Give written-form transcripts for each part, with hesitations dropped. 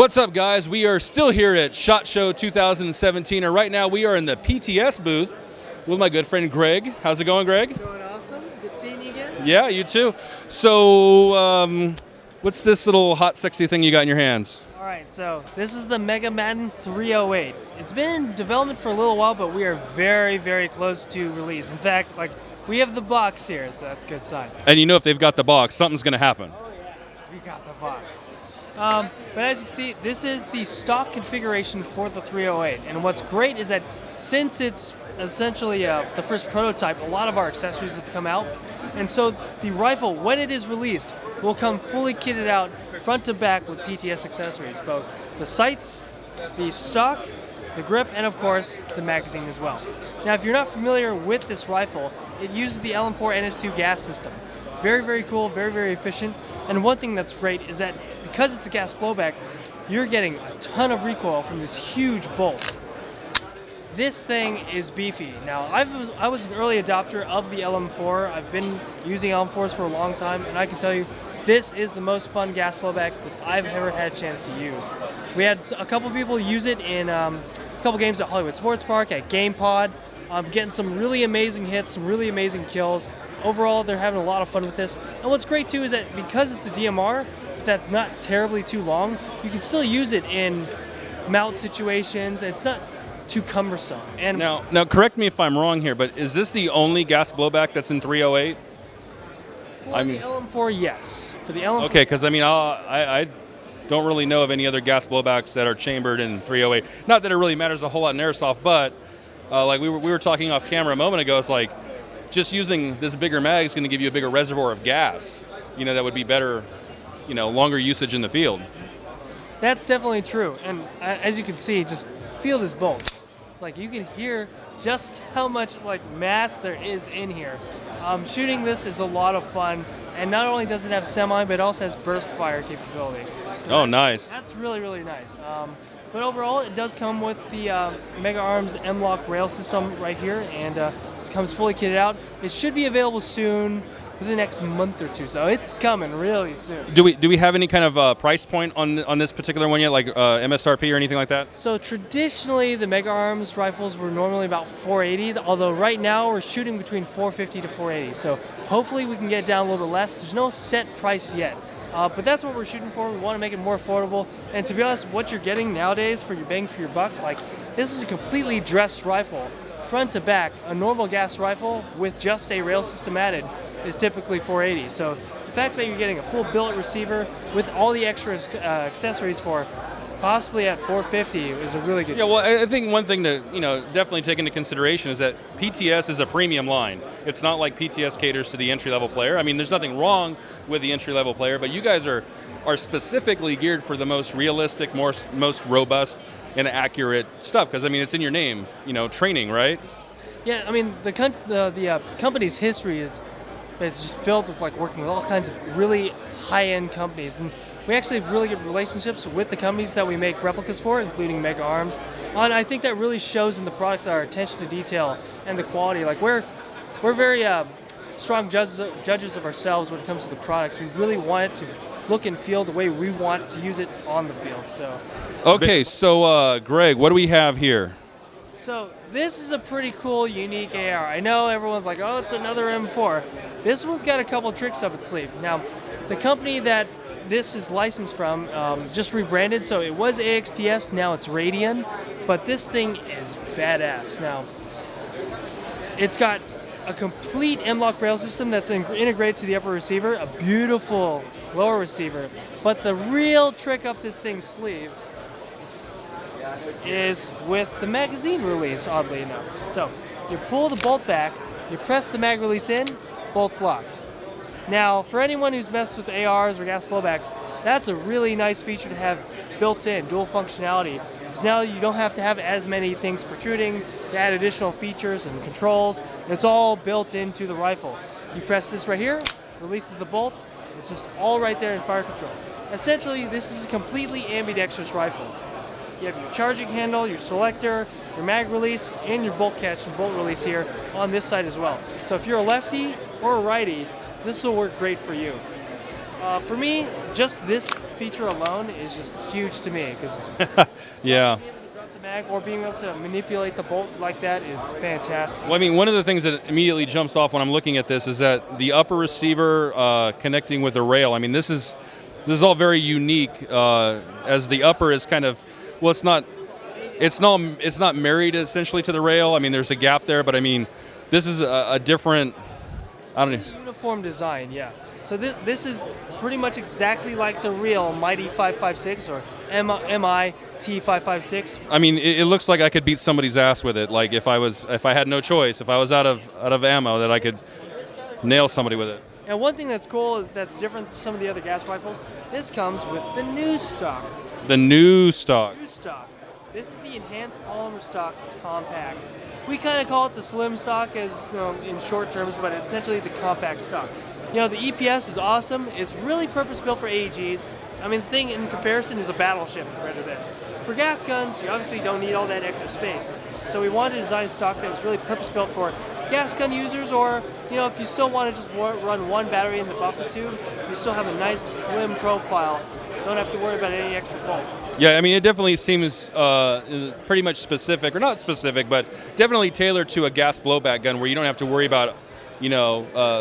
What's up, guys? We are still here at SHOT Show 2017, and right now we are in the PTS booth with my good friend Greg. How's it going, Greg? Going awesome. Good seeing you again. Yeah, you too. So, what's this little hot, sexy thing you got in your hands? All right, so this is the Mega Madden 308. It's been in development for a little while, but we are very, very close to release. In fact, we have the box here, so that's a good sign. And you know if they've got the box, something's going to happen. Oh yeah, we got the box. But as you can see, this is the stock configuration for the 308. And what's great is that since it's essentially the first prototype, a lot of our accessories have come out. And so the rifle, when it is released, will come fully kitted out front to back with PTS accessories, both the sights, the stock, the grip, and of course the magazine as well. Now if you're not familiar with this rifle, it uses the LM4 NS2 gas system. Very, very cool, very, very efficient. And one thing that's great is that because it's a gas blowback, you're getting a ton of recoil from this huge bolt. This thing is beefy. Now, I was an early adopter of the LM4. I've been using LM4s for a long time, and I can tell you, this is the most fun gas blowback that I've ever had a chance to use. We had a couple people use it in a couple games at Hollywood Sports Park, at GamePod, getting some really amazing hits, some really amazing kills. Overall, they're having a lot of fun with this. And what's great too is that because it's a DMR, that's not terribly too long, you can still use it in mount situations. It's not too cumbersome. And Now, correct me if I'm wrong here, but is this the only gas blowback that's in 308? for the LM4, yes. For the LM4, Okay, because I don't really know of any other gas blowbacks that are chambered in 308. Not that it really matters a whole lot in airsoft, but like we were talking off camera a moment ago, it's like just using this bigger mag is going to give you a bigger reservoir of gas. You know, that would be better, you know, longer usage in the field. that's definitely true. And as you can see, just feel this bolt. Like you can hear just how much mass there is in here. Shooting this is a lot of fun, and not only does it have semi, but it also has burst fire capability. So Nice. That's really, really nice. But overall, it does come with the Mega Arms M-Lock rail system right here, and it comes fully kitted out. It should be available soon, within the next month or two, so it's coming really soon. Do we have any kind of price point on this particular one yet, like MSRP or anything like that? So traditionally, the Mega Arms rifles were normally about $480, although right now we're shooting between $450 to $480. So hopefully we can get it down a little bit less. There's no set price yet. But that's what we're shooting for. We want to make it more affordable. And to be honest, what you're getting nowadays for your bang for your buck, this is a completely dressed rifle, front to back. A normal gas rifle with just a rail system added is typically $480. So the fact that you're getting a full billet receiver with all the extra accessories for possibly at $450 is a really good. Yeah, well, I think one thing to definitely take into consideration is that PTS is a premium line. It's not like PTS caters to the entry-level player. I mean, there's nothing wrong with the entry-level player, but you guys are specifically geared for the most realistic, most robust, and accurate stuff. Because I mean, it's in your name, training, right? Yeah, I mean, the company's history is just filled with working with all kinds of really high-end companies, and we actually have really good relationships with the companies that we make replicas for, including Mega Arms. And I think that really shows in the products, our attention to detail and the quality. We're very strong judges of ourselves when it comes to the products. We really want it to look and feel the way we want to use it on the field. So. Okay, so Greg, what do we have here? So this is a pretty cool, unique AR. I know everyone's like, oh, it's another M4. This one's got a couple tricks up its sleeve. Now, the company that this is licensed from just rebranded, so it was AXTS, now it's Radian, but this thing is badass. Now, it's got a complete M-Lock rail system that's integrated to the upper receiver, a beautiful lower receiver, but the real trick up this thing's sleeve is with the magazine release, oddly enough. So you pull the bolt back, you press the mag release in, bolt's locked. Now, for anyone who's messed with ARs or gas blowbacks, that's a really nice feature to have built in, dual functionality. Because now you don't have to have as many things protruding to add additional features and controls. It's all built into the rifle. You press this right here, releases the bolt, it's just all right there in fire control. Essentially, this is a completely ambidextrous rifle. You have your charging handle, your selector, your mag release, and your bolt catch and bolt release here on this side as well. So if you're a lefty or a righty, this will work great for you. For me, just this feature alone is just huge to me because Yeah. being able to drop the mag or being able to manipulate the bolt like that is fantastic. Well, I mean, one of the things that immediately jumps off when I'm looking at this is that the upper receiver connecting with the rail. I mean, this is all very unique. As the upper is kind of, well, it's not married essentially to the rail. I mean, there's a gap there, but I mean, this is a different. I don't know. Uniform design, yeah. So this is pretty much exactly like the real Mighty 556 or MIT 556. I mean, it looks like I could beat somebody's ass with it. Like if I had no choice, if I was out of ammo, that I could nail somebody with it. And one thing that's cool is that's different than some of the other gas rifles. This comes with the new stock. The new stock. New stock. This is the enhanced polymer stock compact. We kind of call it the slim stock as in short terms, but it's essentially the compact stock. The EPS is awesome. It's really purpose-built for AEGs. I mean, the thing in comparison is a battleship compared to this. For gas guns, you obviously don't need all that extra space. So we wanted to design a stock that was really purpose-built for gas gun users, or if you still want to just run one battery in the buffer tube, you still have a nice slim profile. Don't have to worry about any extra bolt. Yeah, I mean, it definitely seems pretty much specific, or not specific, but definitely tailored to a gas blowback gun where you don't have to worry about,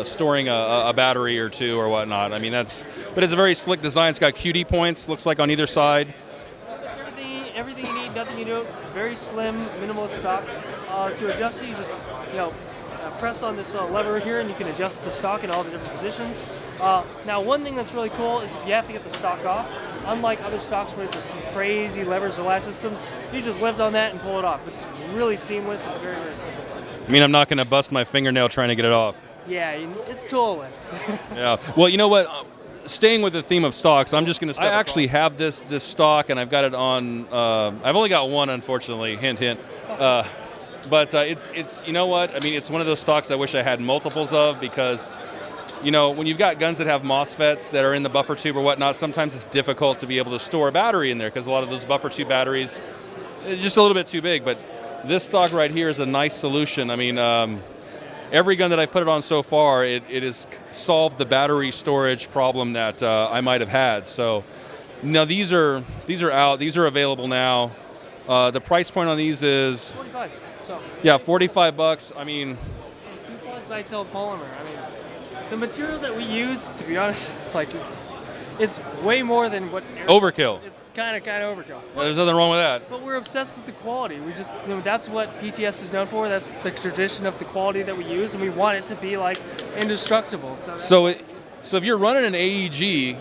storing a battery or two or whatnot. I mean, but it's a very slick design. It's got QD points, looks like on either side. It's everything you need, nothing you do. Very slim, minimalist stock. To adjust it, you just, press on this lever here and you can adjust the stock in all the different positions. Now, one thing that's really cool is if you have to get the stock off, unlike other stocks where there's some crazy levers or latch systems, you just lift on that and pull it off. It's really seamless and very, very simple. I mean, I'm not going to bust my fingernail trying to get it off. Yeah, it's toolless. Yeah. Well, you know what? Staying with the theme of stocks, I'm just going to. I actually have this stock, and I've got it on. I've only got one, unfortunately. Hint, hint. But it's you know what? I mean, it's one of those stocks I wish I had multiples of because, when you've got guns that have MOSFETs that are in the buffer tube or whatnot, sometimes it's difficult to be able to store a battery in there because a lot of those buffer tube batteries are just a little bit too big. But this stock right here is a nice solution. I mean, every gun that I put it on so far, it has solved the battery storage problem that I might have had. So, now these are out. These are available now. The price point on these is 45. So yeah, $45. I mean, DuPont Zytel polymer. I mean, the material that we use, to be honest, it's way more than what overkill. It's kind of overkill. Yeah, there's nothing wrong with that. But we're obsessed with the quality. We just, that's what PTS is known for. That's the tradition of the quality that we use, and we want it to be indestructible. So if you're running an AEG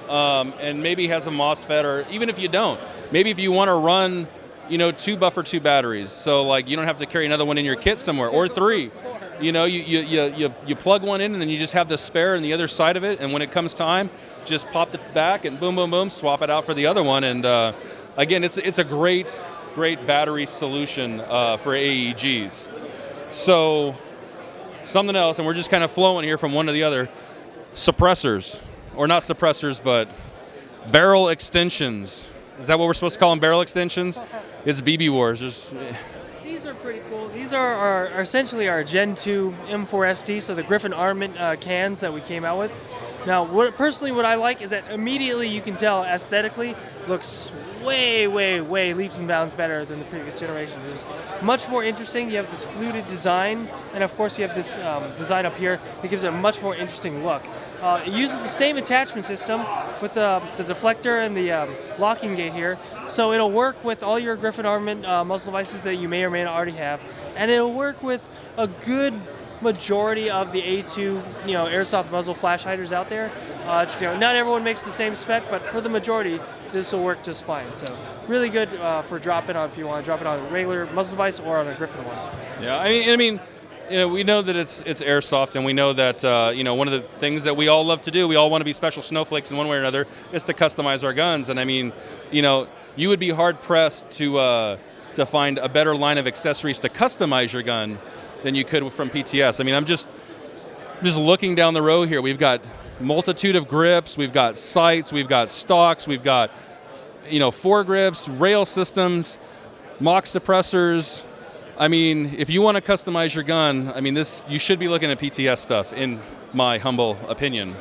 and maybe has a MOSFET, or even if you don't, maybe if you want to run, 2 buffer tube batteries, so you don't have to carry another one in your kit somewhere, or 3. You plug one in and then you just have the spare on the other side of it, and when it comes time, just pop it back and boom, boom, boom, swap it out for the other one. And again, it's a great battery solution for AEGs. So something else, and we're just kind of flowing here from one to the other. Suppressors, or not suppressors, but barrel extensions. Is that what we're supposed to call them? Barrel extensions? It's BB Wars. These are pretty cool. These are essentially our Gen 2 M4ST, so the Griffin Armament cans that we came out with. Now, what I like is that immediately you can tell aesthetically looks way leaps and bounds better than the previous generation. It's much more interesting. You have this fluted design, and of course you have this design up here that gives it a much more interesting look. It uses the same attachment system with the deflector and the locking gate here, so it'll work with all your Griffin Armament muzzle devices that you may or may not already have, and it'll work with a good majority of the A2 airsoft muzzle flash hiders out there. Not everyone makes the same spec, but for the majority, this will work just fine. So really good for dropping on if you want to drop it on a regular muzzle device or on a Griffin one. Yeah, I mean, we know that it's airsoft, and we know that one of the things that we all love to do, we all want to be special snowflakes in one way or another, is to customize our guns. And I mean, you would be hard pressed to find a better line of accessories to customize your gun than you could from PTS. I mean, I'm just looking down the row here. We've got multitude of grips, we've got sights, we've got stocks, we've got foregrips, rail systems, mock suppressors. I mean, if you want to customize your gun, I mean, you should be looking at PTS stuff, in my humble opinion.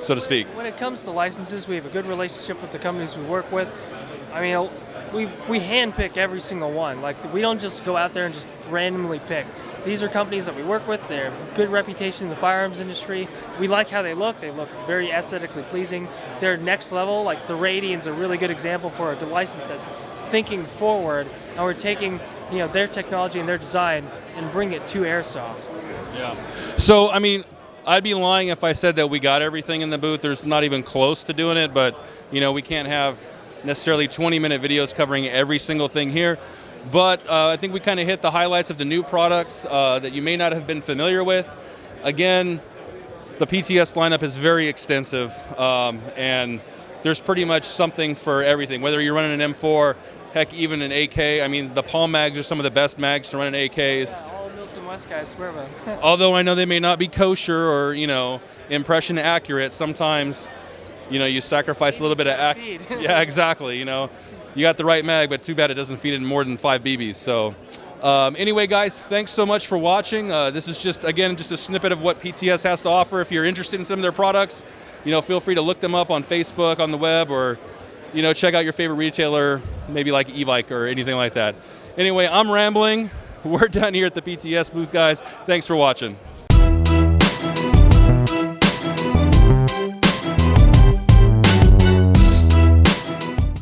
so to speak. When it comes to licenses, we have a good relationship with the companies we work with. I mean, we handpick every single one. Like, we don't just go out there and just randomly pick. These are companies that we work with. They have a good reputation in the firearms industry. We like how they look. They look very aesthetically pleasing. They're next level. Like, the Radian's a really good example for a good license that's thinking forward, and we're taking their technology and their design and bring it to Airsoft. Yeah. So, I mean, I'd be lying if I said that we got everything in the booth. There's not even close to doing it, but we can't have necessarily 20-minute videos covering every single thing here. But I think we kind of hit the highlights of the new products that you may not have been familiar with. Again, the PTS lineup is very extensive, and there's pretty much something for everything. Whether you're running an M4, heck, even an AK. I mean, the palm mags are some of the best mags to run in AKs. Yeah, all Milson West guys swear by them. Although I know they may not be kosher or impression accurate. Sometimes you sacrifice a little bit of yeah, exactly. You got the right mag, but too bad it doesn't feed in more than 5 BBs. So anyway, guys, thanks so much for watching. This is just a snippet of what PTS has to offer. If you're interested in some of their products, feel free to look them up on Facebook, on the web, or check out your favorite retailer, maybe like Evike or anything like that. Anyway, I'm rambling. We're done here at the PTS booth, guys. Thanks for watching.